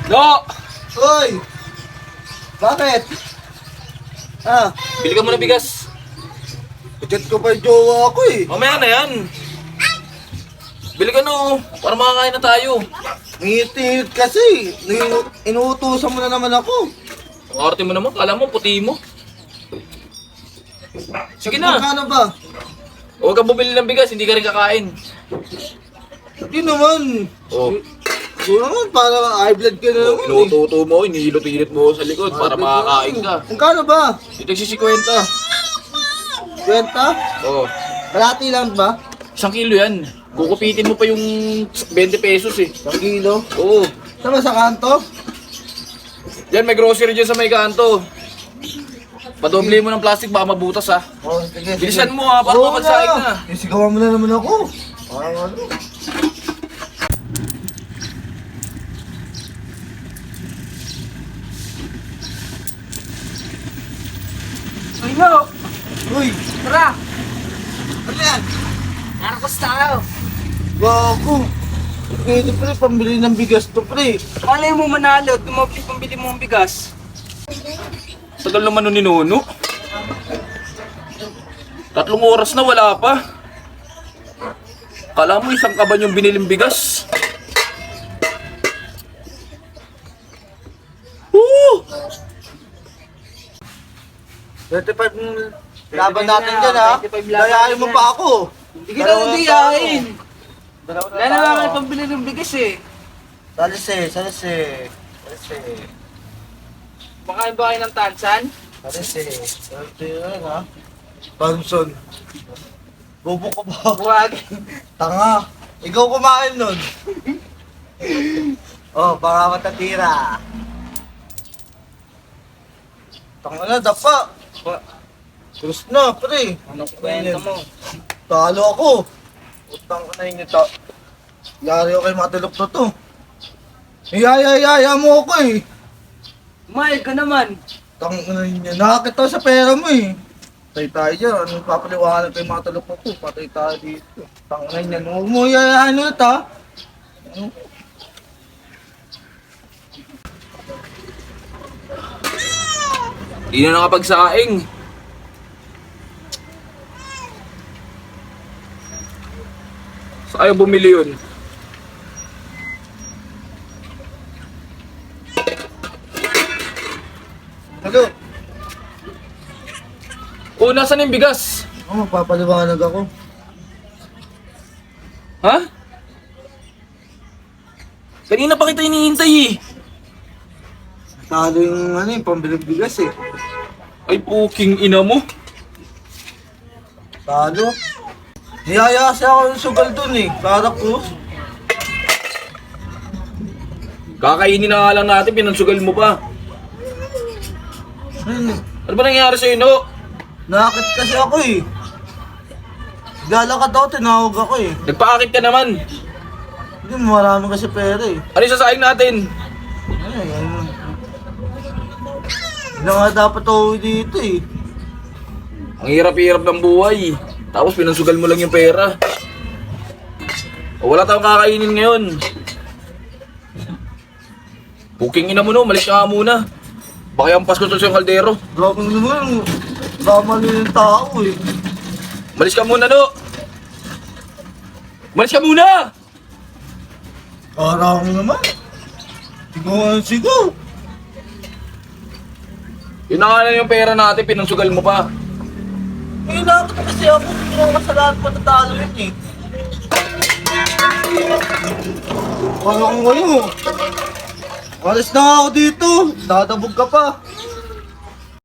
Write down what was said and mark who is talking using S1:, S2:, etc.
S1: No!
S2: Hoy! Bakit? Ah,
S1: Bili ka muna bigas.
S2: chat ko pa yung jowa ko eh.
S1: Mamaya na yan. Bili ka no, para makakain na tayo.
S2: Ngiti kasi. Inuutusan mo na naman ako.
S1: Ang arte mo naman, kala mo, puti mo. Sige na.
S2: Magkano ba?
S1: Huwag kang bumili ng bigas, hindi ka rin kakain.
S2: Hindi naman.
S1: Oh.
S2: Hindi naman, para high blood ka na naman eh.
S1: Inututo mo, inihilot-hilot mo sa likod para makakain ka.
S2: Magkano ba?
S1: Ito si
S2: 20?
S1: Oh.
S2: Kalati lang ba?
S1: 1 kilo yan. Kukupitin mo pa yung 20 pesos eh.
S2: 1 kilo?
S1: Oo.
S2: Saan ba sa kanto?
S1: Yan, may grocery dyan sa may kanto. Padoble mo ng plastic, baka mabutas ha.
S2: Oh, sige.
S1: Bilisan mo ha, para mapagsaing na.
S2: Isigawan mo na naman ako. Parang ano?
S3: Ano?
S2: Uy!
S3: Tara!
S2: Ano yan?
S3: Narkos tayo!
S2: Bago! Pwede pre, pambili ng bigas to pre.
S3: Malay mo manalo, tumabli pambili mo ang bigas.
S1: Tagal naman nun ni Nono. 3 oras na wala pa. Kala mo isang kaban yung biniling bigas. Oo!
S2: 25 laban natin dyan ha.
S3: 25 laban
S2: Dayain mo
S3: yan.
S2: pa ako.
S3: Hindi kita nadiyain.
S2: Dalawa
S3: Wala na nga kayo pambili ng bigas eh.
S2: Salise.
S3: Makain ba kayo ng tansan?
S2: Salise. Salise yun ha. Thompson. Bobo ka ba?
S3: Huwag.
S2: Tanga. Ikaw kumain nun. Oh, baka matatira. Tanga na, dapa. Terus na, pre.
S3: Anong kwento mo?
S2: Talo ako. Utang ka na yun ito. Yari ako kay matulog na to. Iyaya mo ako eh.
S3: Umayag ka naman.
S2: Tang na yun yan. Nakakita sa pera mo eh. Patay tayo dyan. Anong papaliwanag kay matulog na to? Patay tayo dito. Tang na yun yan. Huwag mo iyayahan ulit ha.
S1: Hindi na nakapagsaing. Saan ayaw bumili yun?
S2: Hello.
S1: Oo, nasan yung bigas?
S2: Oh, magpapaliwanag ako.
S1: Ha? Kanina pa kita hinihintay eh.
S2: Talo yung ano yung pambilig bigas eh.
S1: Ay puking ina mo.
S2: Talo. Niyaya kasi ako yung sugal dun eh. Para krus.
S1: Kakainin na nga lang natin, pinansugal mo pa. Ano ba nangyari sa'yo, No?
S2: Nakakit kasi ako eh. Galakad ako, tinawag ako eh.
S1: Nagpaakit ka naman.
S2: Hindi, marami kasi pera eh.
S1: Ano yung sasaing natin?
S2: Ay, ano. Hindi na nga dapat ako dito eh.
S1: Ang hirap-hirap ng buhay. Tapos pinansugal mo lang yung pera. O, wala tayong kakainin ngayon. Puking ina mo no, malis ka nga muna. Baka yung Pasko sa yung kaldero.
S2: Grabe naman. Tama na yung tao eh.
S1: Malis ka muna, No. Malis ka muna!
S2: Parang naman. Sigaw.
S1: Yun na nga lang yung pera natin, pinansugal mo pa.
S2: Eh, nakakit kasi ako. Hindi ko kasalanan patatalo yun eh. Parang ngayon. Alis na ako dito. Dadabog ka pa.